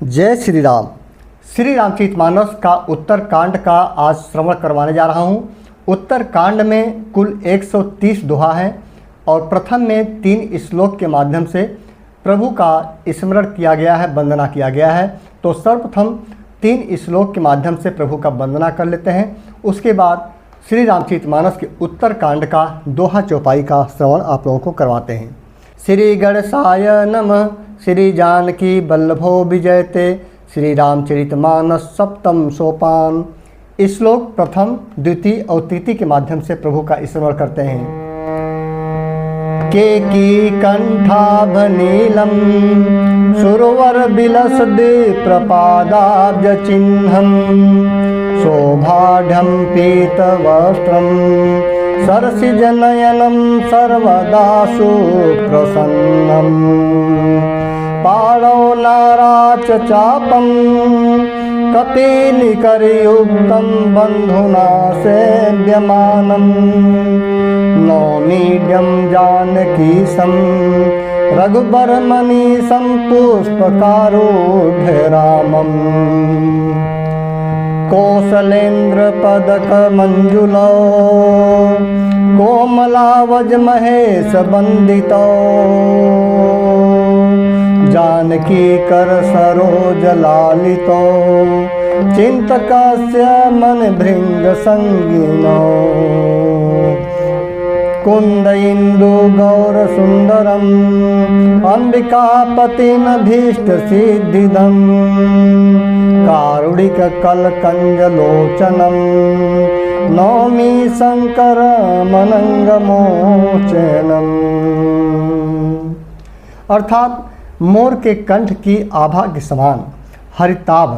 जय श्री राम। श्री रामचरितमानस का उत्तर कांड का आज श्रवण करवाने जा रहा हूँ। उत्तर कांड में कुल 130 दोहा हैं और प्रथम में 3 श्लोक के माध्यम से प्रभु का स्मरण किया गया है, वंदना किया गया है। तो सर्वप्रथम 3 श्लोक के माध्यम से प्रभु का वंदना कर लेते हैं। उसके बाद श्री रामचरितमानस के उत्तर कांड का दोहा चौपाई का श्रवण आप लोगों को करवाते हैं। श्री गणेशाय नमः। श्री जानकी वल्लभो विजयते। श्री रामचरितमानस सप्तम सोपान। श्लोक प्रथम, द्वितीय और तृतीय के माध्यम से प्रभु का स्मरण करते हैं। केकी कंठाभनीलम सुरवर बिलसदे प्रपादाब्ज चिह्नम शोभाढ्यम पीतवस्त्रम सरसिजनयनं सर्वदा सुप्रसन्नं पाणौ नाराच चापं कपिनिकरयुक्तं बन्धुना सेव्यमानं नौमीड्यं जानकीशं रघुबरमणीशं पुष्पकारूढ रामम् कौशलेन्द्रपदकमञ्जुलौ कोमलावज महेश वन्दितौ जानकी कर सरोज लालितौ चिन्तकस्य मन भृंग संगिनौ कुंद इंदु गौर सुंदरम अंबिकापतिमभीष्ट सिद्धिदम कारुणिक कलकंजलोचनम नौमी शंकर मनंगमोचनम। अर्थात मोर के कंठ की आभा के समान हरिताभ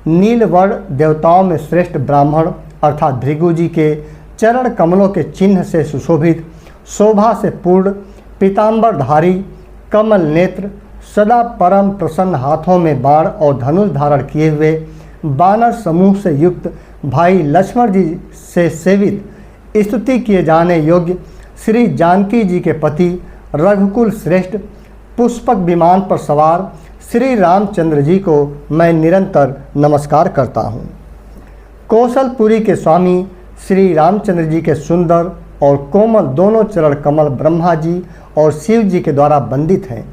नीलवर्ण देवताओं में श्रेष्ठ ब्राह्मण अर्थात भृगु जी के चरण कमलों के चिन्ह से सुशोभित, शोभा से पूर्ण, पीताम्बरधारी, कमल नेत्र, सदा परम प्रसन्न, हाथों में बाण और धनुष धारण किए हुए, बानर समूह से युक्त भाई लक्ष्मण जी से सेवित, स्तुति किए जाने योग्य श्री जानकी जी के पति, रघुकुल श्रेष्ठ, पुष्पक विमान पर सवार श्री रामचंद्र जी को मैं निरंतर नमस्कार करता हूँ। कौशलपुरी के स्वामी श्री रामचंद्र जी के सुंदर और कोमल दोनों चरण कमल ब्रह्मा जी और शिव जी के द्वारा बंदित हैं।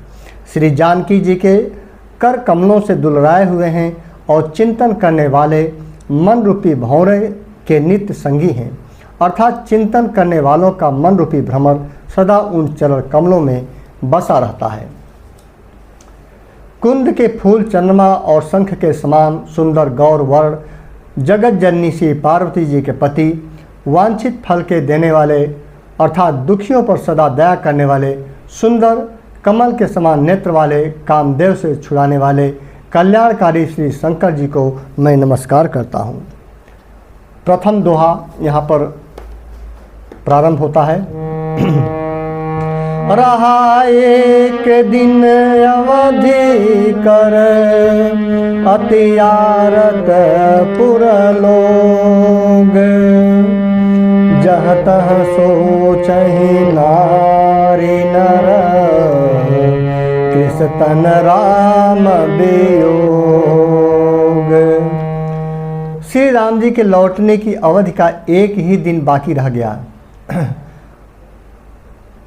श्री जानकी जी के कर कमलों से दुलराए हुए हैं और चिंतन करने वाले मन रूपी भंवरे के नित्य संगी हैं। अर्थात चिंतन करने वालों का मन रूपी भ्रमर सदा उन चरण कमलों में बसा रहता है। कुंद के फूल चंद्रमा और शंख के समान सुंदर गौर वर्ण जगत जननी श्री पार्वती जी के पति, वांछित फल के देने वाले अर्थात दुखियों पर सदा दया करने वाले, सुंदर कमल के समान नेत्र वाले, कामदेव से छुड़ाने वाले, कल्याणकारी श्री शंकर जी को मैं नमस्कार करता हूँ। प्रथम दोहा यहाँ पर प्रारंभ होता है। रहा एक दिन अवधि कर अति आरत पुरलोग जह तह सोचहि नारी नर कृष्ण राम वियोग। श्री राम जी के लौटने की अवधि का एक ही दिन बाकी रह गया।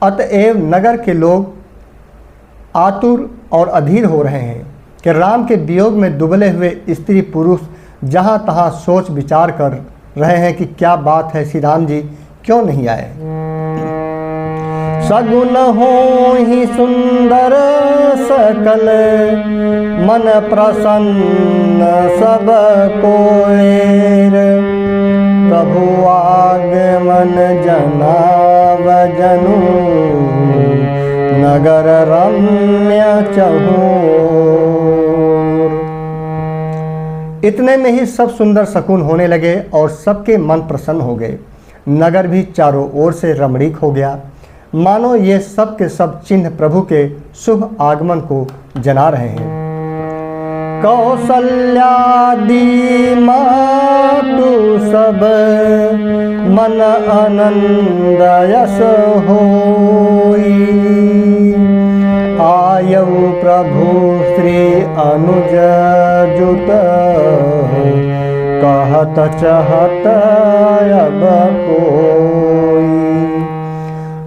अतएव नगर के लोग आतुर और अधीर हो रहे हैं कि राम के वियोग में दुबले हुए स्त्री पुरुष जहाँ तहाँ सोच विचार कर रहे हैं कि क्या बात है, श्री राम जी क्यों नहीं आए। सगुन हो ही सुंदर सकल मन प्रसन्न सब कोएर प्रभु आगमन जनाव जनु नगर रम्य चहूर। इतने में ही सब सुंदर शकुन होने लगे और सबके मन प्रसन्न हो गए। नगर भी चारों ओर से रमणीक हो गया, मानो ये सब के सब चिन्ह प्रभु के शुभ आगमन को जना रहे हैं। कौसल्यादि मातु सब मन आनंद यश होई आयऊ प्रभु श्री अनुज जुत कहत चहत अब कोई।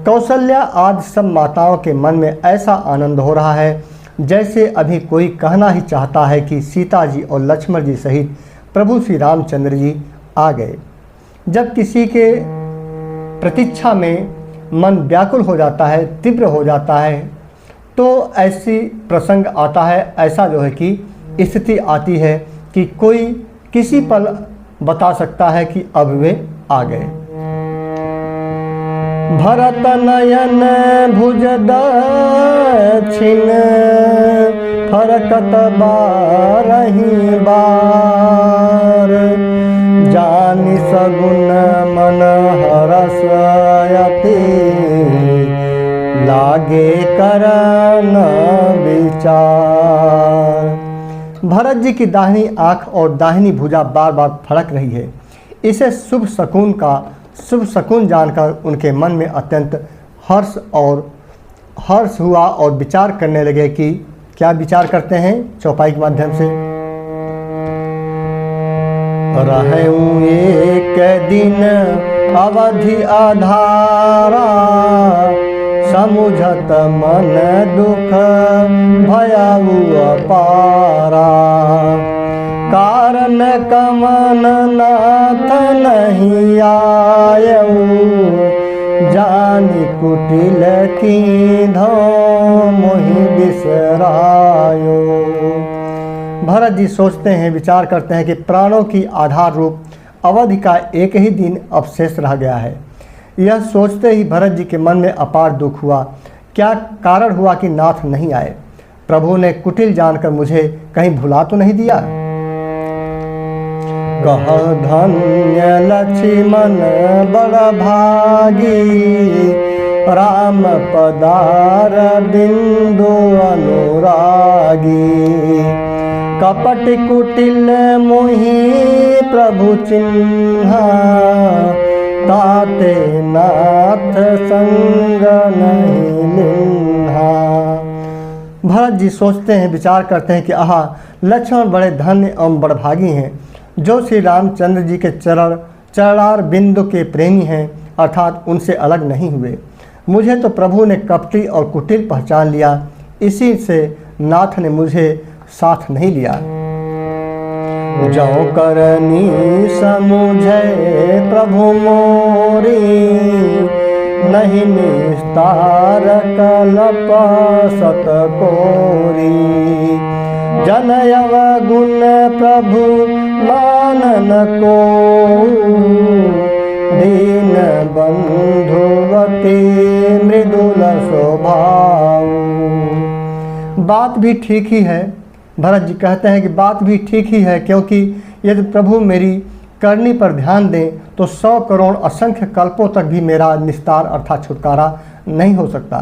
कौशल्या आदि सब माताओं के मन में ऐसा आनंद हो रहा है जैसे अभी कोई कहना ही चाहता है कि सीता जी और लक्ष्मण जी सहित प्रभु श्री रामचंद्र जी आ गए। जब किसी के प्रतीक्षा में मन व्याकुल हो जाता है, तीव्र हो जाता है, तो ऐसी प्रसंग आता है, ऐसा जो है कि स्थिति आती है कि कोई किसी पल बता सकता है कि अब वे आ गए। भरत नयन भुज दक्षिण फरकत बारही बार, जानि सगुन मन हरसयति लागे करन विचार। भरत जी की दाहिनी आंख और दाहिनी भुजा बार बार फड़क रही है। इसे शुभ शकुन जानकर उनके मन में अत्यंत हर्ष हुआ और विचार करने लगे कि क्या विचार करते हैं चौपाई के माध्यम से। रहूं एक दिन अवधि आधारा, समुझत मन दुख भयाऊ अपारा, कारण कमन नाथ नहीं आयऊ, जानि कुटिल की मोहि बिसरायो। भरत जी सोचते हैं, विचार करते हैं कि प्राणों की आधार रूप अवधि का एक ही दिन अवशेष रह गया है। यह सोचते ही भरत जी के मन में अपार दुख हुआ। क्या कारण हुआ कि नाथ नहीं आए? प्रभु ने कुटिल जानकर मुझे कहीं भुला तो नहीं दिया? कह धन्य लक्ष्मण बड़ भागी, राम पदार बिंदु अनुरागी, कपट कुटिल मोहि प्रभु चिन्हा, ताते नाथ संग नहीं लिन्हा। भरत जी सोचते हैं, विचार करते हैं कि आहा, लक्ष्मण बड़े धन्य एवं बड़भागी हैं जो श्री रामचंद्र जी के चरणार बिंदु के प्रेमी हैं, अर्थात उनसे अलग नहीं हुए। मुझे तो प्रभु ने कपटी और कुटिल पहचान लिया, इसी से नाथ ने मुझे साथ नहीं लिया। जो करनी समुझे प्रभु मोरी, नहीं निस्तार कल्प सत कोरी, जनयव गुण प्रभु मानन को, दीन बंधुवती मृदुल स्वभाव। बात भी ठीक ही है, भरत जी कहते हैं कि बात भी ठीक ही है, क्योंकि यदि प्रभु मेरी करनी पर ध्यान दें तो 100 करोड़ असंख्य कल्पों तक भी मेरा निस्तार अर्थात छुटकारा नहीं हो सकता।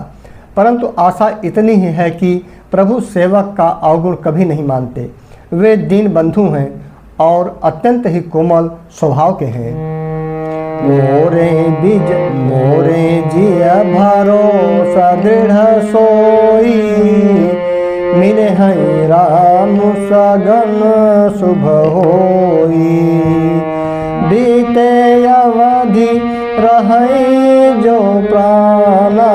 परंतु आशा इतनी ही है कि प्रभु सेवक का अवगुण कभी नहीं मानते। वे दीन बंधु हैं और अत्यंत ही कोमल स्वभाव के हैं। मोरे जिया भरोसा दृढ़ सोई, मिले हैं राम सगन शुभ होई, बीते अवधि रहे जो प्राणा,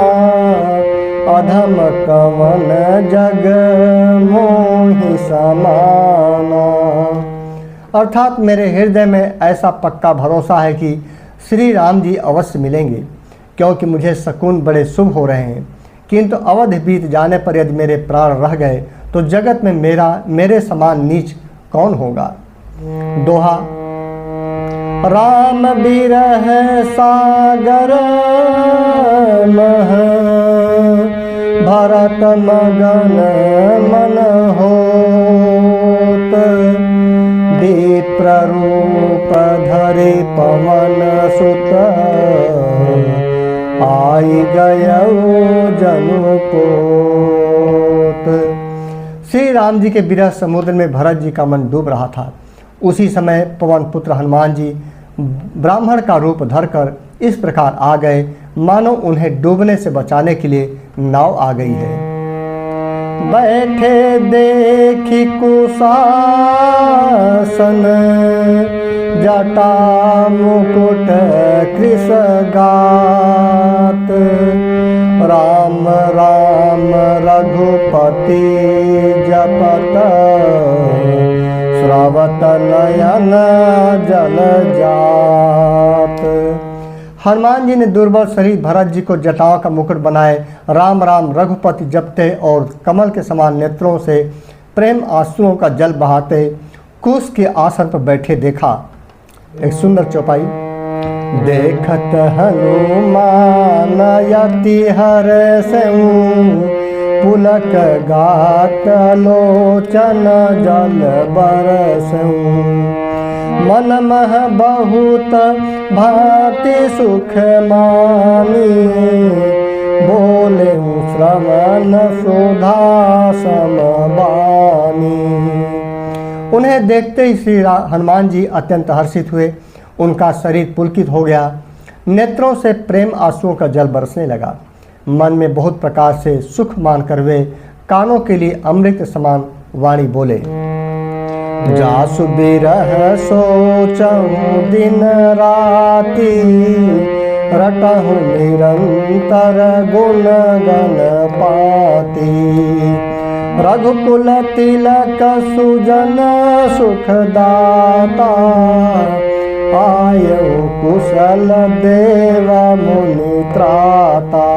अधम कवन जग मोहि समाना। अर्थात मेरे हृदय में ऐसा पक्का भरोसा है कि श्री राम जी अवश्य मिलेंगे, क्योंकि मुझे शकुन बड़े शुभ हो रहे हैं। किंतु अवधि बीत जाने पर यदि मेरे प्राण रह गए तो जगत में मेरे समान नीच कौन होगा। दोहा। राम बिरह सागर मह, भरत मगन मन होत, विप्र रूप धरे पवन सुत, आई गयऊ जनु कोत। श्री राम जी के विरह समुद्र में भरत जी का मन डूब रहा था। उसी समय पवन पुत्र हनुमान जी ब्राह्मण का रूप धरकर इस प्रकार आ गए मानो उन्हें डूबने से बचाने के लिए नाव आ गई है। बैठे देखी कुशासन, जटा मुकुट कृष गात। राम राम रघुपति जपत, श्रावत नयन जल जात। हनुमान जी ने दुर्बल शरीर भरत जी को जटाओं का मुकुट बनाए राम राम रघुपति जपते और कमल के समान नेत्रों से प्रेम आंसुओं का जल बहाते कुश के आसन पर बैठे देखा। एक सुंदर चौपाई। देखत हनुमान यति हर्षउ, पुलक गात लोचन जल बरसउ। मन मह बहुत भांति सुख मानी, बोले श्रवण सुधा समबानी। उन्हें देखते ही श्री हनुमान जी अत्यंत हर्षित हुए। उनका शरीर पुलकित हो गया, नेत्रों से प्रेम आंसुओं का जल बरसने लगा। मन में बहुत प्रकार से सुख मानकर वे कानों के लिए अमृत समान वाणी बोले। जासु बिरह सोचहु दिन राति, रटहु निरंतर गुण गण पाति। रघुकुल तिलक सुजन सुखदाता, आयु कुशल देव मुनि त्राता।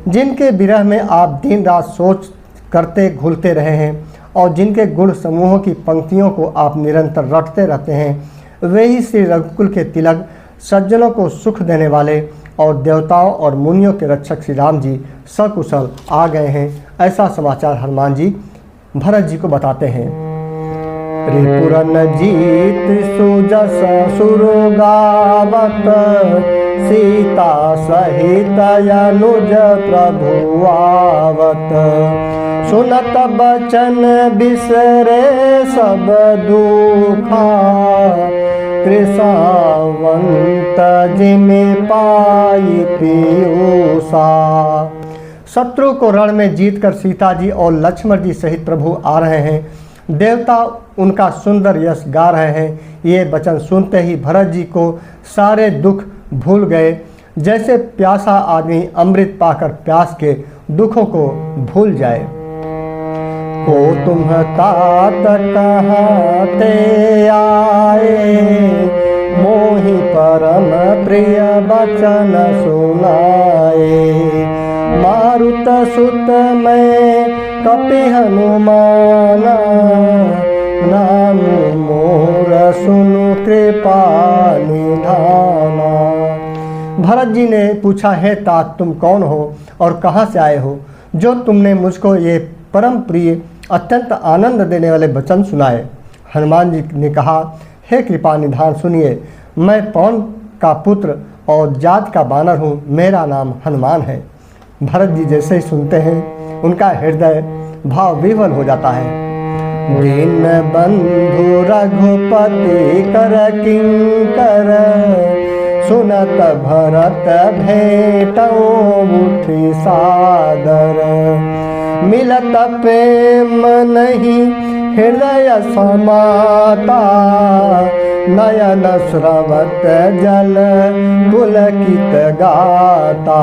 जिनके विरह में आप दिन रात सोच करते घुलते रहे हैं और जिनके गुण समूहों की पंक्तियों को आप निरंतर रटते रहते हैं, वे ही श्री रघुकुल के तिलक, सज्जनों को सुख देने वाले और देवताओं और मुनियों के रक्षक श्री राम जी सकुशल आ गए हैं। ऐसा समाचार हनुमान जी भरत जी को बताते हैं। रिपुरन जीत सुजस सुर गावत, सीता सहित अनुज प्रभु आवत। सुनत बचन बिसरे सब दुखा, त्रिसावंत जिमि पाई पीयूषा। शत्रु को रण में जीतकर सीता जी और लक्ष्मण जी सहित प्रभु आ रहे हैं। देवता उनका सुंदर यश गा रहे हैं। ये वचन सुनते ही भरत जी को सारे दुख भूल गए, जैसे प्यासा आदमी अमृत पाकर प्यास के दुखों को भूल जाए। को तुम तात कहाँ ते आए, मोहि परम प्रिय बचन सुनाए। मारुत सुत मैं कपि हनुमाना, नाम मोर सुनु कृपा निधाना। भरत जी ने पूछा, हे तात तुम कौन हो और कहाँ से आए हो, जो तुमने मुझको ये परम प्रिय अत्यंत आनंद देने वाले वचन सुनाए। हनुमान जी ने कहा, हे कृपा निधान सुनिए, मैं पवन का पुत्र और जात का बानर हूँ, मेरा नाम हनुमान है। भरत जी जैसे ही सुनते हैं उनका हृदय भाव विह्वल हो जाता है। दीन बंधु रघुपति कर किंकर, सुनत भरत भेटौ उठी सादर। मिलत प्रेम नहीं हृदय समाता, नयन स्रवत जल पुलकित गाता।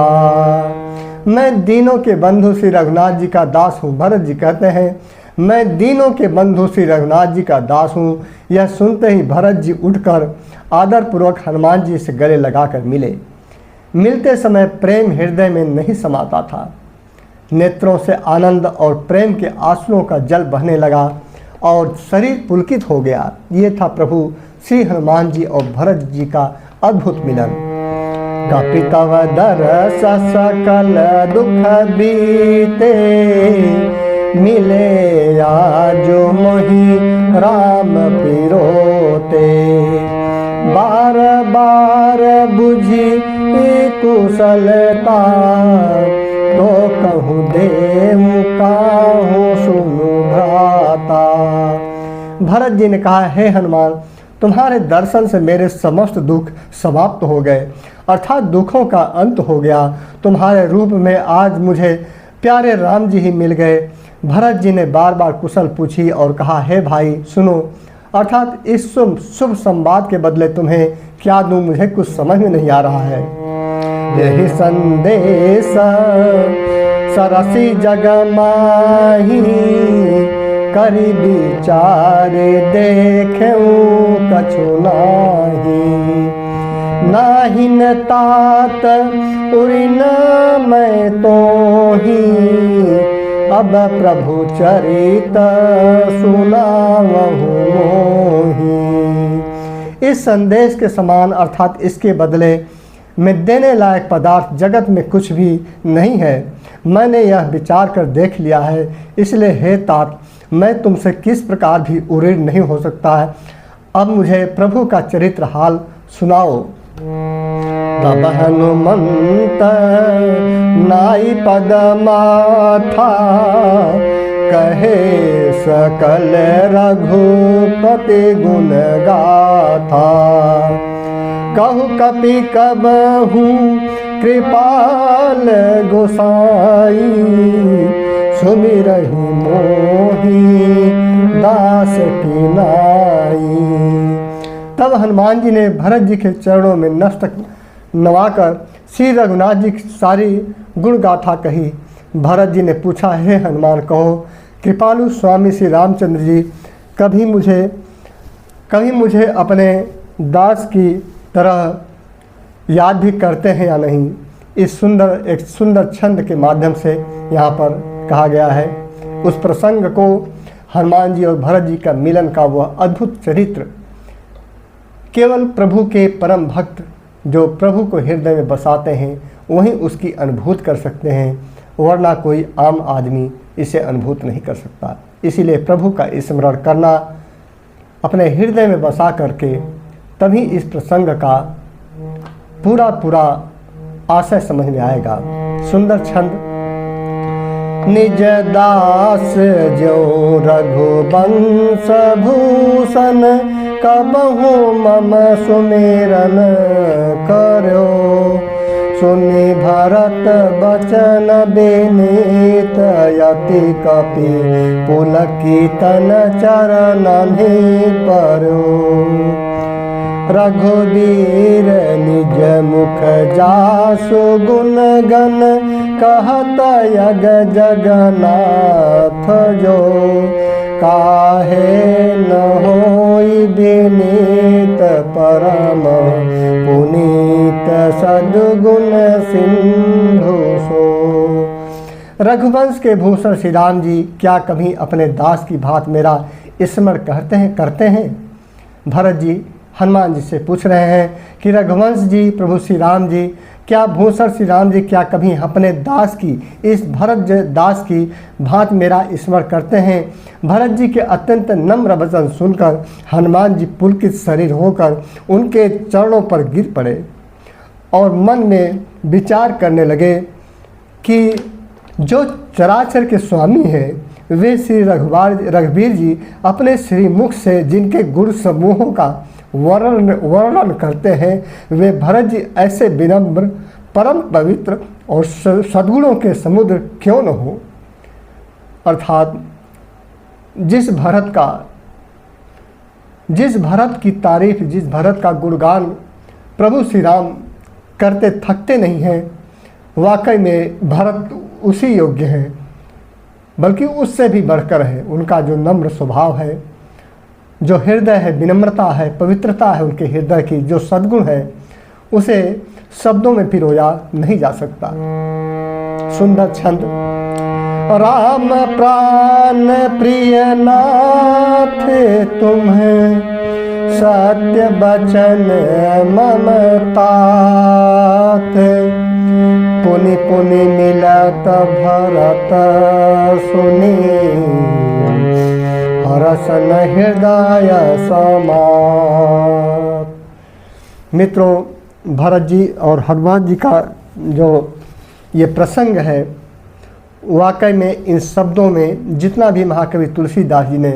मैं दीनों के बंधु श्री रघुनाथ जी का दास हूँ। भरत जी कहते हैं, मैं दीनों के बंधु श्री रघुनाथ जी का दास हूँ। यह सुनते ही भरत जी उठकर आदरपूर्वक हनुमान जी से गले लगाकर मिले। मिलते समय प्रेम हृदय में नहीं समाता था। नेत्रों से आनंद और प्रेम के आंसुओं का जल बहने लगा और शरीर पुलकित हो गया। ये था प्रभु श्री हनुमान जी और भरत जी का अद्भुत मिलन। कपितव दरस सकल दुख बीते, मिले आज मोहि राम पिरोते। बार बार बुझी कुशलता, तो कहूँ देहु काहू सुनु भ्राता। भरत जी ने कहा, हे हनुमान, तुम्हारे दर्शन से मेरे समस्त दुख समाप्त हो गए, अर्थात दुखों का अंत हो गया। तुम्हारे रूप में आज मुझे प्यारे राम जी ही मिल गए। भरत जी ने बार बार कुशल पूछी और कहा, हे भाई सुनो, अर्थात इस शुभ संवाद के बदले तुम्हें क्या दूं, मुझे कुछ समझ में नहीं आ रहा है। यही संदेश सरसी जग माही, करी विचार देखूं कछु नाही। नाही न तात उरी न मैं तो ही, अब प्रभु चरित सुनावहु मोही। इस संदेश के समान अर्थात इसके बदले में देने लायक पदार्थ जगत में कुछ भी नहीं है। मैंने यह विचार कर देख लिया है, इसलिए हे तात, मैं तुमसे किस प्रकार भी उरीण नहीं हो सकता है। अब मुझे प्रभु का चरित्र हाल सुनाओ। तब हनुमंत नाई पद माथा, कहे सकल रघुपति गुण गाथा। कहु कपि कबहु कृपाल गोसाई, सुमिरहि मोहि दास की नाई। तब हनुमान जी ने भरत जी के चरणों में मस्तक नवाकर श्री रघुनाथ जी की सारी गुण गाथा कही। भरत जी ने पूछा, हे हनुमान, कहो कृपालु स्वामी श्री रामचंद्र जी कभी मुझे अपने दास की तरह याद भी करते हैं या नहीं। इस एक सुंदर छंद के माध्यम से यहाँ पर कहा गया है। उस प्रसंग को हनुमान जी और भरत जी का मिलन का वह अद्भुत चरित्र केवल प्रभु के परम भक्त जो प्रभु को हृदय में बसाते हैं वहीं उसकी अनुभूति कर सकते हैं, वरना कोई आम आदमी इसे अनुभूत नहीं कर सकता। इसीलिए प्रभु का स्मरण करना, अपने हृदय में बसा करके तभी इस प्रसंग का पूरा आशय समझ में आएगा। सुंदर छंद। निज दास जो रघुवंश भूषण, कबहु मम सुमेरन करो। सुनि भरत बचन बेनीत, यति कपि पुलकितन चरणहि परो। रघुवीर निज मुख जासु गुण गण, कहत यग जगन्नाथ जो। काहे न होई विनीत, परम पुनीत सद्गुण सिंधु सो। रघुवंश के भूषण श्री राम जी क्या कभी अपने दास की भांति मेरा स्मरण करते हैं? भरत जी हनुमान जी से पूछ रहे हैं कि रघुवंश जी, प्रभु श्री राम जी, क्या भूषण श्री राम जी क्या कभी अपने दास की, इस भरत दास की भांति मेरा स्मरण करते हैं? भरत जी के अत्यंत नम्र वचन सुनकर हनुमान जी पुलकित शरीर होकर उनके चरणों पर गिर पड़े और मन में विचार करने लगे कि जो चराचर के स्वामी हैं वे श्री रघुवीर जी अपने श्रीमुख से जिनके गुण समूहों का वर्णन करते हैं, वे भरत जी ऐसे विनम्र, परम पवित्र और सद्गुणों के समुद्र क्यों न हो। अर्थात जिस भरत की तारीफ, जिस भरत का गुणगान प्रभु श्री राम करते थकते नहीं हैं, वाकई में भरत उसी योग्य हैं, बल्कि उससे भी बढ़कर है। उनका जो नम्र स्वभाव है, जो हृदय है, विनम्रता है, पवित्रता है उनके हृदय की, जो सद्गुण है, उसे शब्दों में पिरोया नहीं जा सकता। सुंदर छंद। राम प्राण प्रिय नाथ तुम्हें, सत्य बचन मम तात। पुनि पुनि मिलत भरत सुनी, हरसन हृदय समात। मित्रों, भरत जी और हनुमान जी का जो ये प्रसंग है, वाकई में इन शब्दों में जितना भी महाकवि तुलसीदास जी ने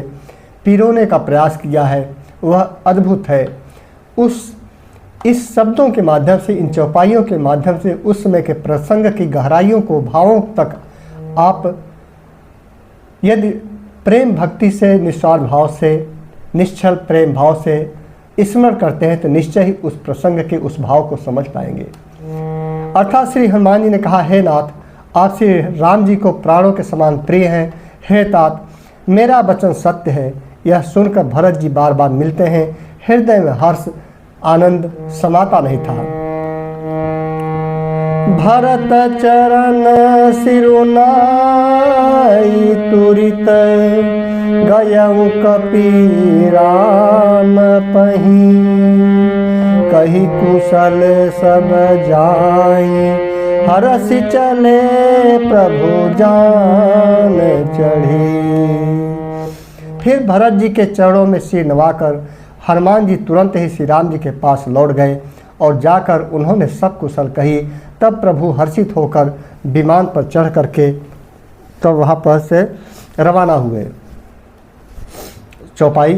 पिरोने का प्रयास किया है वह अद्भुत है। इस शब्दों के माध्यम से, इन चौपाइयों के माध्यम से उस समय के प्रसंग की गहराइयों को, भावों तक आप यदि प्रेम भक्ति से, निस्वार्थ भाव से, निश्चल प्रेम भाव से स्मरण करते हैं तो निश्चय ही उस प्रसंग के उस भाव को समझ पाएंगे। अर्थात श्री हनुमान जी ने कहा, हे नाथ, आप श्री राम जी को प्राणों के समान प्रिय हैं। हे तात, मेरा वचन सत्य है। यह सुनकर भरत जी बार बार मिलते हैं। हृदय में हर्ष आनंद समाता नहीं था। भरत चरण सिरुनाई तुरित, गयऊ कपि राम पही। कही कुशल सब जाई, हरष चले प्रभु जान चढ़ी। फिर भरत जी के चरणों में सिर नवाकर हनुमान जी तुरंत ही श्री राम जी के पास लौट गए और जाकर उन्होंने सब कुशल कही। तब प्रभु हर्षित होकर विमान पर चढ़ करके तब वहाँ पर से रवाना हुए। चौपाई।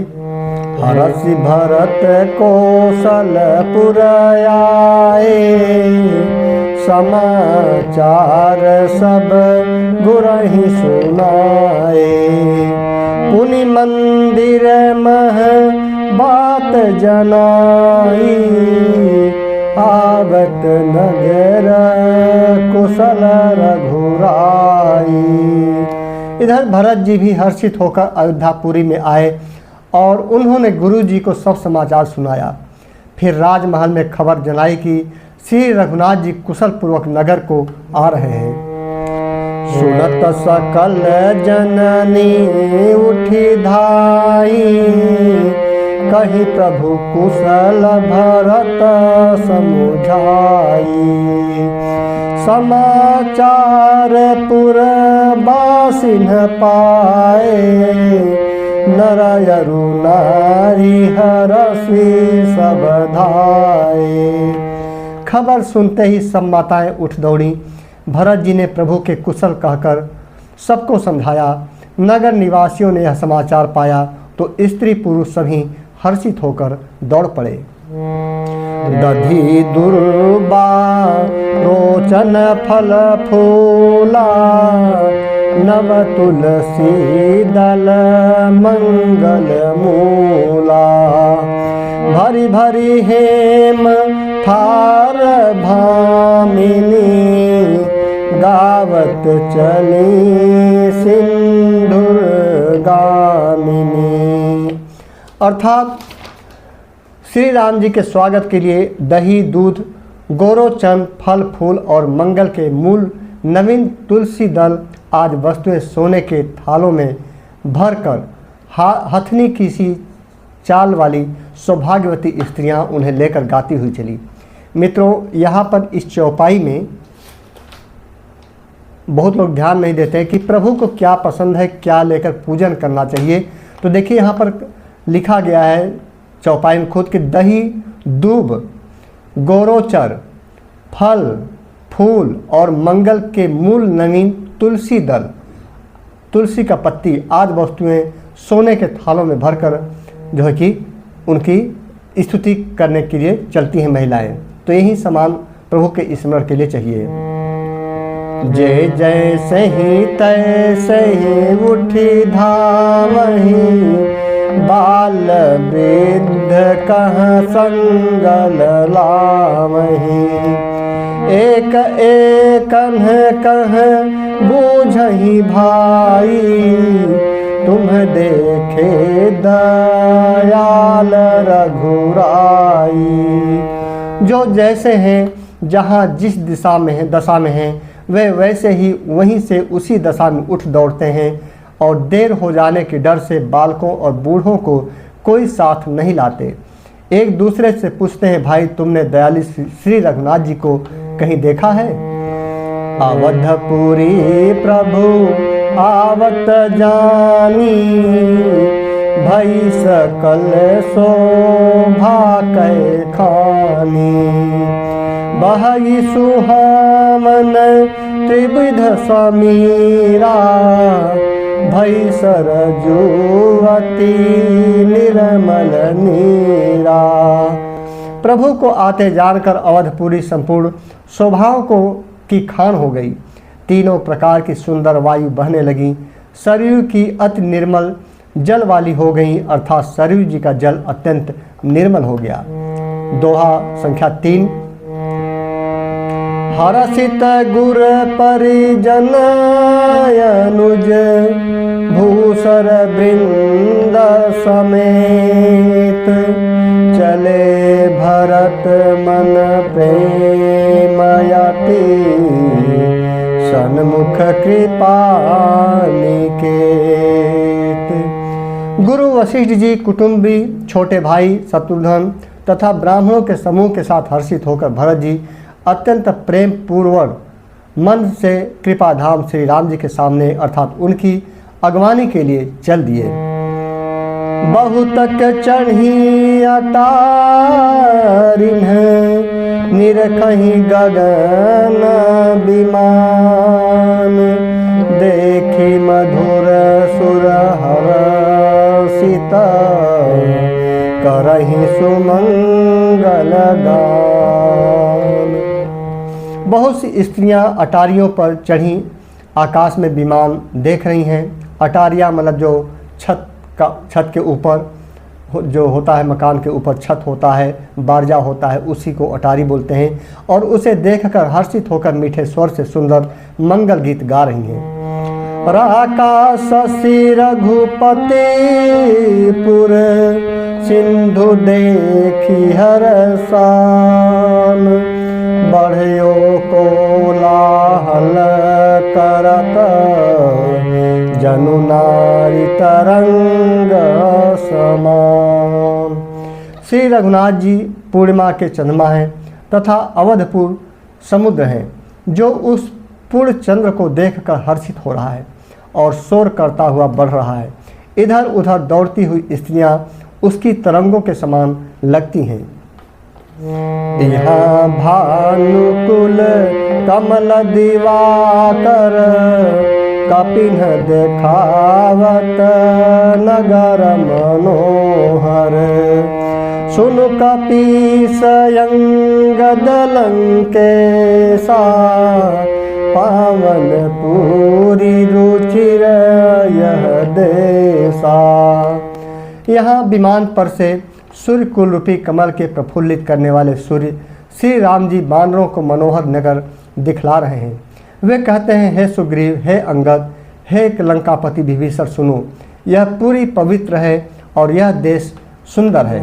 हर्षि भरत कौशलपुर आए, समाचार सब गुरहि सुनाए। पुनि मंदिर मह बात जनाई, आवत नगर कुशल रघुराई। इधर भरत जी भी हर्षित होकर अयोध्यापुरी में आए और उन्होंने गुरु जी को सब समाचार सुनाया। फिर राजमहल में खबर जनाई कि श्री रघुनाथ जी कुशल पूर्वक नगर को आ रहे हैं। सुनत सकल जननी उठी धाई, कहीं प्रभु कुशल भरत समुझाई। समाचार पुरबासिन पाए, नरयरु नारी हरषि सब धाए। खबर सुनते ही सब माताएं उठ दौड़ी। भरत जी ने प्रभु के कुशल कहकर सबको समझाया। नगर निवासियों ने यह समाचार पाया तो स्त्री पुरुष सभी हर्षित होकर दौड़ पड़े। दधि दुर्बा रोचन फल फूला, नव तुलसी दल मंगल मूला। भरी भरी हेम थार भामिनी, गावत चली सिंधुर गामिनी। अर्थात श्री राम जी के स्वागत के लिए दही दूध गोरोचन फल फूल और मंगल के मूल नवीन तुलसी दल आज वस्तुएं सोने के थालों में भरकर हथनी की सी चाल वाली सौभाग्यवती स्त्रियां उन्हें लेकर गाती हुई चली। मित्रों, यहाँ पर इस चौपाई में बहुत लोग ध्यान नहीं देते हैं कि प्रभु को क्या पसंद है, क्या लेकर पूजन करना चाहिए। तो देखिए यहाँ पर लिखा गया है चौपाई में खुद कि दही दूब गोरोचर फल फूल और मंगल के मूल नवीन तुलसी दल, तुलसी का पत्ती आदि वस्तुएं सोने के थालों में भरकर जो है कि उनकी स्तुति करने के लिए चलती हैं महिलाएं। तो यही सामान प्रभु के स्मरण के लिए चाहिए। जय जय सही तय सही उठी धावही, बाल वृद्ध कहाँ संगल लावही। एक एक कह बूझही भाई, तुम देखे दयाल रघुराई। जो जैसे हैं, जहाँ जिस दिशा में है दशा में हैं, वे वैसे ही वहीं से उसी दशा में उठ दौड़ते हैं और देर हो जाने के डर से बालकों और बूढ़ों को कोई साथ नहीं लाते। एक दूसरे से पूछते हैं, भाई तुमने दयालु श्री रघुनाथ जी को कहीं देखा है? अवधपुरी प्रभु आवत जानी, भई सकल शोभा कै खानी। बहई सुहावन त्रिविध समीरा, भई सरजुवती निर्मल नीरा। प्रभु को आते जानकर अवधपुरी संपूर्ण शोभाओं को की खान हो गई। तीनों प्रकार की सुंदर वायु बहने लगी। सरयू की अति निर्मल जल वाली हो गई, अर्थात सरयू जी का जल अत्यंत निर्मल हो गया। दोहा संख्या 3। हरसित गुर परिजन अनुज भूसर वृंद समेत, चले भरत मन प्रेमयति, सन्मुख कृपा निकेत। गुरु वशिष्ठ जी कुटुंबी, छोटे भाई शत्रुघ्न तथा ब्राह्मणों के समूह के साथ हर्षित होकर भरत जी अत्यंत प्रेम पूर्वक मन से कृपाधाम श्री राम जी के सामने अर्थात उनकी अगवानी के लिए चल दिए। बहुतक चढ़ी अटारिन निरखहि गगन विमान, देखी मधुर सुर हर्षित, करहि सुमंगल गान। बहुत सी स्त्रियां अटारियों पर चढ़ी आकाश में विमान देख रही हैं। अटारिया मतलब जो छत के ऊपर जो होता है, मकान के ऊपर छत होता है, बारजा होता है, उसी को अटारी बोलते हैं। और उसे देखकर हर्षित होकर मीठे स्वर से सुंदर मंगल गीत गा रही हैं। राका शशि रघुपतिपुर, सिंधु देखी हरसान, बढ़ियो कोलाहल करत, जनु नारी तरंग समान। श्री रघुनाथ जी पूर्णिमा के चंद्रमा हैं तथा अवधपुर समुद्र हैं, जो उस पूर्ण चंद्र को देखकर हर्षित हो रहा है और शोर करता हुआ बढ़ रहा है। इधर उधर दौड़ती हुई स्त्रियां उसकी तरंगों के समान लगती हैं। यहाँ भानुकुल कमल दिवाकर, कपिन देखावत नगर मनोहर, सुनु कपीस यंगद लंकेशा, पावन पूरी रुचिर यह देशा। यहाँ विमान पर से सूर्य कुल रूपी कमल के प्रफुल्लित करने वाले सूर्य श्री राम जी वानरों को मनोहर नगर दिखला रहे हैं। वे कहते हैं, हे सुग्रीव, हे अंगद, हे लंकापति विभीषण, सुनो, यह पूरी पवित्र है और यह देश सुंदर है।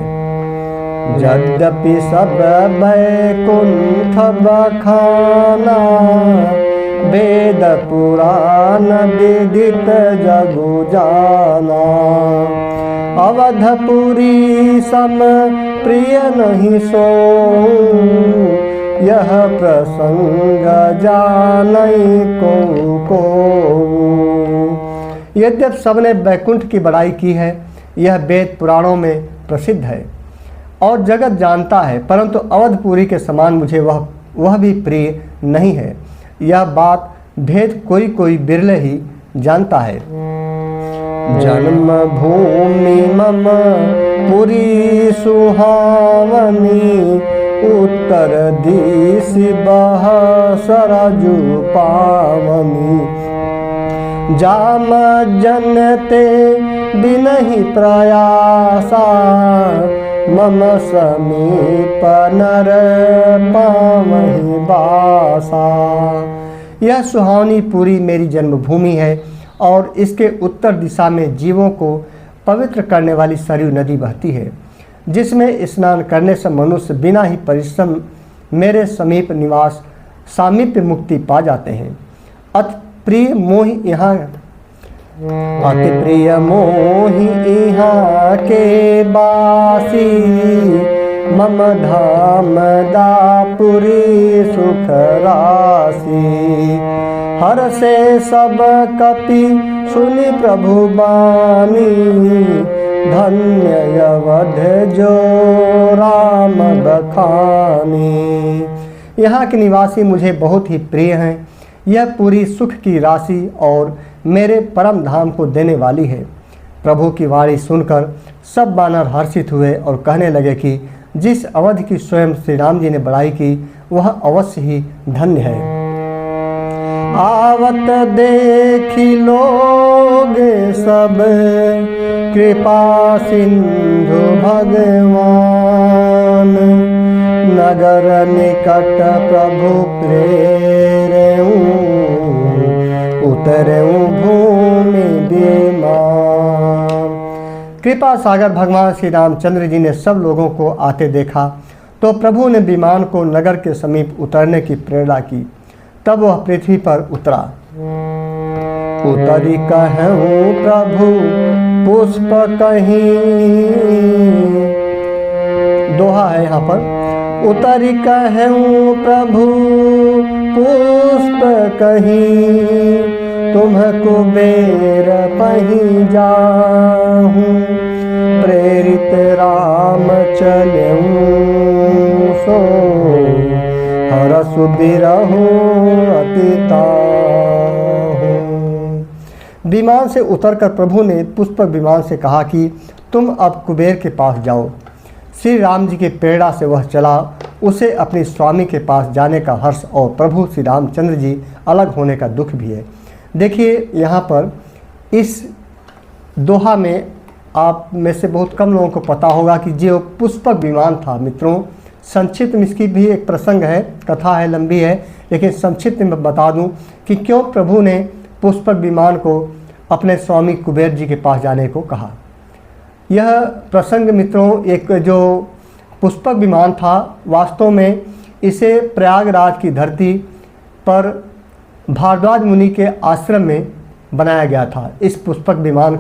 यद्यपि सब वैकुंठ बखाना, वेद पुराण विदित जगु जाना, अवधपुरी सम प्रिय नहीं सो, यह प्रसंग जानई को। यद्यपि सबने वैकुंठ की बड़ाई की है, यह वेद पुराणों में प्रसिद्ध है और जगत जानता है, परंतु अवधपुरी के समान मुझे वह भी प्रिय नहीं है। यह बात भेद कोई कोई बिरले ही जानता है। जन्म भूमि मम पुरी सुहावनी, उत्तर दिशि बह सरजु पावनी, जाम जनते बिनहि प्रयासा, मम समीप नर पावहि बासा। यह सुहावनी पुरी मेरी जन्मभूमि है और इसके उत्तर दिशा में जीवों को पवित्र करने वाली सरयू नदी बहती है, जिसमें स्नान करने से मनुष्य बिना ही परिश्रम मेरे समीप निवास सामीप्य मुक्ति पा जाते हैं। अति प्रिय मोहि यहाँ के बासी, मम धाम दापुरी सुख राशि, हर से सब कपि सुनि प्रभु बानी, धन्य अवध जो राम बखानी। यहाँ के निवासी मुझे बहुत ही प्रिय हैं। यह पूरी सुख की राशि और मेरे परम धाम को देने वाली है। प्रभु की वाणी सुनकर सब वानर हर्षित हुए और कहने लगे कि जिस अवध की स्वयं श्री राम जी ने बड़ाई की वह अवश्य ही धन्य है। आवत देखी लोग सब कृपा सिंधु भगवान। नगर निकट प्रभु प्रेरेऊ उतरेऊ भूमि विमान। कृपा सागर भगवान श्री रामचंद्र जी ने सब लोगों को आते देखा तो प्रभु ने विमान को नगर के समीप उतरने की प्रेरणा की। तब वह पृथ्वी पर उतरा। उतरी कहूँ प्रभु पुष्प कहीं, दोहा है यहाँ पर। उतरी कहूँ प्रभु पुष्प कहीं, तुम कुबेर पहीं जाहूँ। प्रेरित राम चलूँ सो हरस बिरहु अतिताहू। विमान से उतरकर प्रभु ने पुष्पक विमान से कहा कि तुम अब कुबेर के पास जाओ। श्री राम जी की प्रेरणा से वह चला। उसे अपने स्वामी के पास जाने का हर्ष और प्रभु श्री रामचंद्र जी अलग होने का दुख भी है। देखिए यहाँ पर इस दोहा में आप में से बहुत कम लोगों को पता होगा कि जो पुष्पक विमान था मित्रों, संक्षिप्त में इसकी भी एक प्रसंग है, कथा है, लंबी है, लेकिन संक्षिप्त में बता दूं कि क्यों प्रभु ने पुष्पक विमान को अपने स्वामी कुबेर जी के पास जाने को कहा। यह प्रसंग मित्रों, एक जो पुष्पक विमान था वास्तव में इसे प्रयागराज की धरती पर भारद्वाज मुनि के आश्रम में बनाया गया था। इस पुष्पक विमान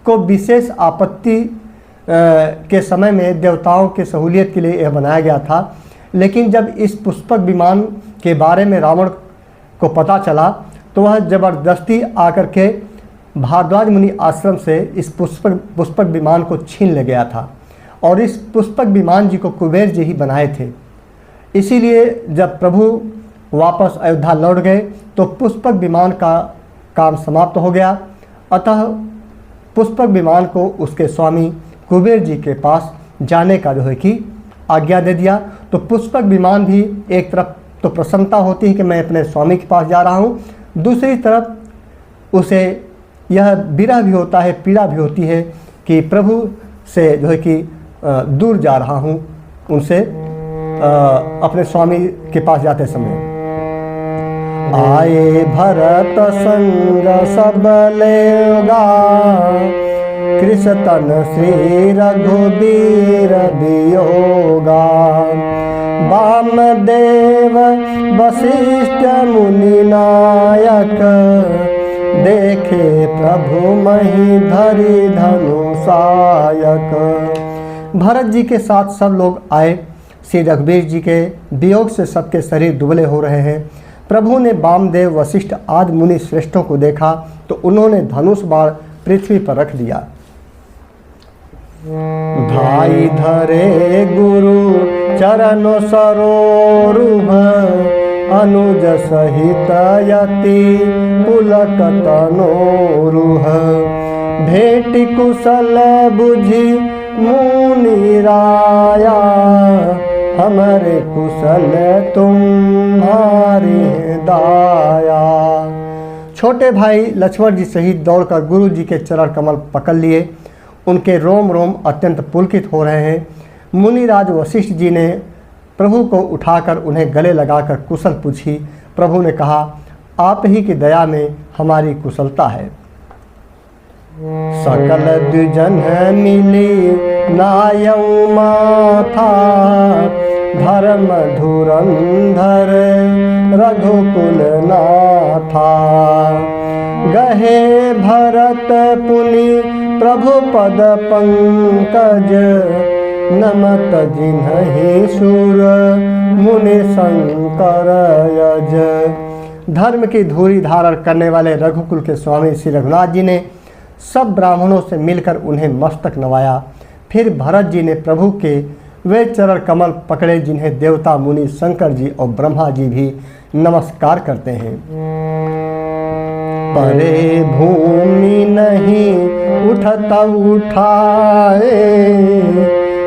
को विशेष आपत्ति के समय में देवताओं के सहूलियत के लिए यह बनाया गया था। लेकिन जब इस पुष्पक विमान के बारे में रावण को पता चला तो वह जबरदस्ती आकर के भारद्वाज मुनि आश्रम से इस पुष्पक विमान को छीन ले गया था और इस पुष्पक विमान जी को कुबेर जी ही बनाए थे। इसीलिए जब प्रभु वापस अयोध्या लौट गए तो पुष्पक विमान का काम समाप्त हो गया। अतः पुष्पक विमान को उसके स्वामी कुबेर जी के पास जाने का जो है कि आज्ञा दे दिया। तो पुष्पक विमान भी एक तरफ तो प्रसन्नता होती है कि मैं अपने स्वामी के पास जा रहा हूँ, दूसरी तरफ उसे यह विरह भी होता है, पीड़ा भी होती है कि प्रभु से जो है कि दूर जा रहा हूँ उनसे अपने स्वामी के पास जाते समय। आए भरत संग सब लेगा, कृषतन श्री रघुबीर वियोगा। वामदेव वशिष्ठ मुनि नायक, देखे प्रभु मही धरि धनुषायक। भरत जी के साथ सब लोग आए। श्री रघुबीर जी के वियोग से सबके शरीर दुबले हो रहे हैं। प्रभु ने वामदेव वशिष्ठ आदि मुनि श्रेष्ठों को देखा तो उन्होंने धनुष बाण पृथ्वी पर रख दिया। भाई धरे गुरु चरण सरोरुह, अनुज सहित यति पुलक तनोरुह। भेट कुशल बुझी मुनि राया, हमरे कुशल तुम्हारी दाया। छोटे भाई लक्ष्मण जी सहित दौड़कर गुरु जी के चरण कमल पकड़ लिए। उनके रोम रोम अत्यंत पुलकित हो रहे हैं। मुनिराज वशिष्ठ जी ने प्रभु को उठाकर उन्हें गले लगाकर कुशल पूछी। प्रभु ने कहा, आप ही की दया में हमारी कुशलता है। सकल द्विजन मिली नायऊ माथा, धर्म धुरंधर रघुकुल नाथा। गहे भरत पुनि प्रभु पद पंकज, नमत जिन्हि सुर मुनि शंकर यज। धर्म की धूरी धारण करने वाले रघुकुल के स्वामी श्री रघुनाथ जी ने सब ब्राह्मणों से मिलकर उन्हें मस्तक नवाया। फिर भरत जी ने प्रभु के वे चरण कमल पकड़े जिन्हें देवता मुनि शंकर जी और ब्रह्मा जी भी नमस्कार करते हैं। परे भूमि नहीं उठत उठाए,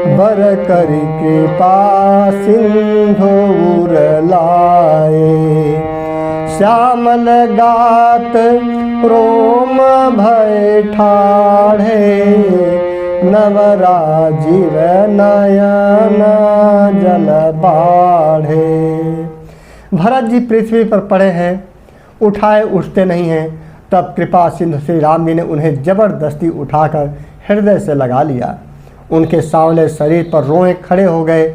बर करि कृपा सिंधु लाए। श्यामल गात रोम भय ठाढ़े, नवराजीव नयन जल बाढ़े। भरत जी पृथ्वी पर पड़े हैं, उठाए उठते नहीं हैं। तब कृपा सिंधु श्री राम जी ने उन्हें जबरदस्ती उठाकर हृदय से लगा लिया। उनके सांवले शरीर पर रोए खड़े हो गए।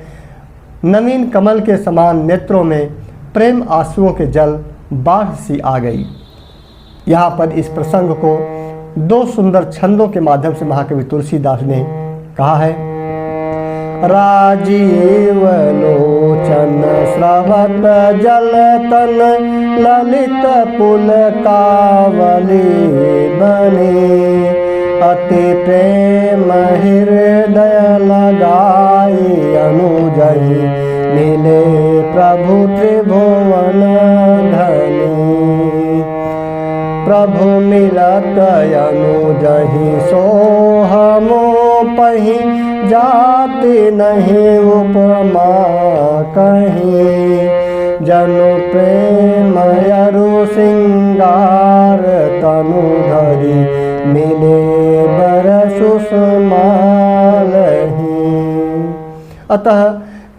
नवीन कमल के समान नेत्रों में प्रेम आंसुओं के जल बाढ़ सी आ गई। यहाँ पर इस प्रसंग को दो सुंदर छंदों के माध्यम से महाकवि तुलसीदास ने कहा है। राजीव लोचन स्रवत जल तन, ललित पुल कावली बने, अति प्रेम हृदय लगाई अनुजहि, मिले प्रभु त्रिभुवन धनी। प्रभु मिलत अनुजहि सोहमो पहि, जाति नहीं उपमा कहीं, जनु प्रेम अरु सिंगार तनु धरि, मिले बरसु समालहि। अतः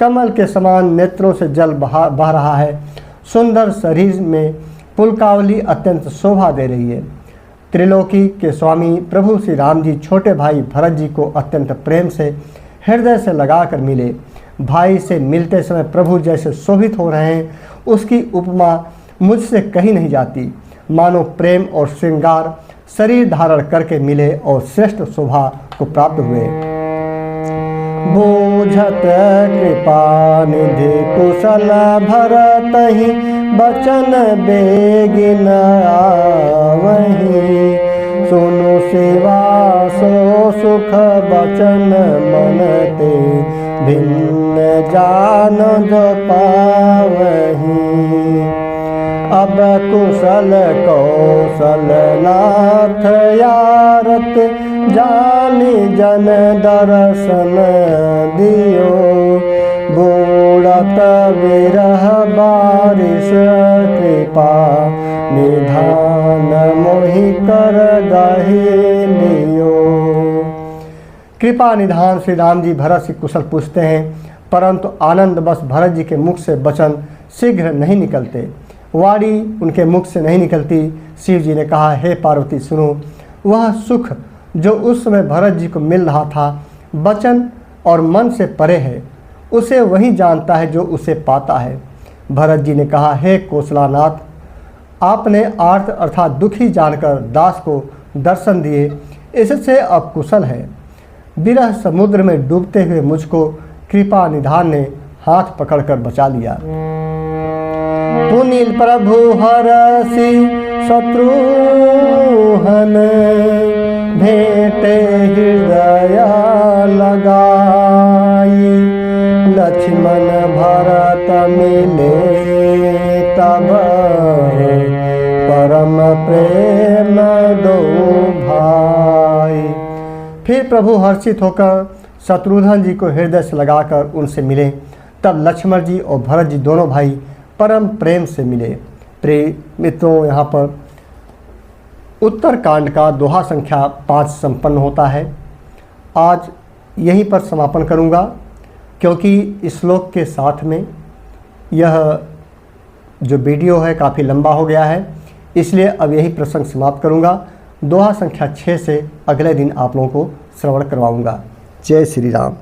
कमल के समान नेत्रों से जल बह रहा है। सुंदर शरीर में पुलकावली अत्यंत शोभा दे रही है। त्रिलोकी के स्वामी प्रभु श्री राम जी छोटे भाई भरत जी को अत्यंत प्रेम से हृदय से लगाकर मिले। भाई से मिलते समय प्रभु जैसे शोभित हो रहे हैं, उसकी उपमा मुझसे कही नहीं जाती। मानो प्रेम और श्रृंगार शरीर धारण करके मिले और श्रेष्ठ शोभा को प्राप्त हुए। बूझत कृपा निधि कुशल भरत ही, बचन बेगिन आवहि, सुनु सेवा सो सुख बचन मनते, भिन्न जान जो पावहि। अब कुशल कौशल नाथ यारत, जानी जन दर्शन दियो, बूढ़त विरह बारिश कृपा, निधान मोहि कर गहि लियो। कृपा निधान श्री राम जी भरत से कुशल पूछते हैं, परंतु आनंद बस भरत जी के मुख से वचन शीघ्र नहीं निकलते। वाणी उनके मुख से नहीं निकलती। शिव जी ने कहा, हे पार्वती सुनो, वह सुख जो उस समय भरत जी को मिल रहा था वचन और मन से परे है, उसे वही जानता है जो उसे पाता है। भरत जी ने कहा, हे कौशलानाथ, आपने आर्त अर्थात दुखी जानकर दास को दर्शन दिए, इससे अब कुशल है। विरह समुद्र में डूबते हुए मुझको कृपा निधान ने हाथ पकड़कर बचा लिया। पुनील प्रभु हरसि शत्रुहन, भेंटे हृदय लगाई, लक्ष्मण भरत मिले तब, परम प्रेम दो भाई। फिर प्रभु हर्षित होकर शत्रुघ्न जी को हृदय से लगाकर उनसे मिले। तब लक्ष्मण जी और भरत जी दोनों भाई परम प्रेम से मिले। प्रिय मित्रों, यहाँ पर उत्तर कांड का दोहा संख्या 5 संपन्न होता है। आज यहीं पर समापन करूँगा, क्योंकि इस श्लोक के साथ में यह जो वीडियो है काफ़ी लंबा हो गया है, इसलिए अब यही प्रसंग समाप्त करूँगा। दोहा संख्या 6 से अगले दिन आप लोगों को श्रवण करवाऊँगा। जय श्री राम।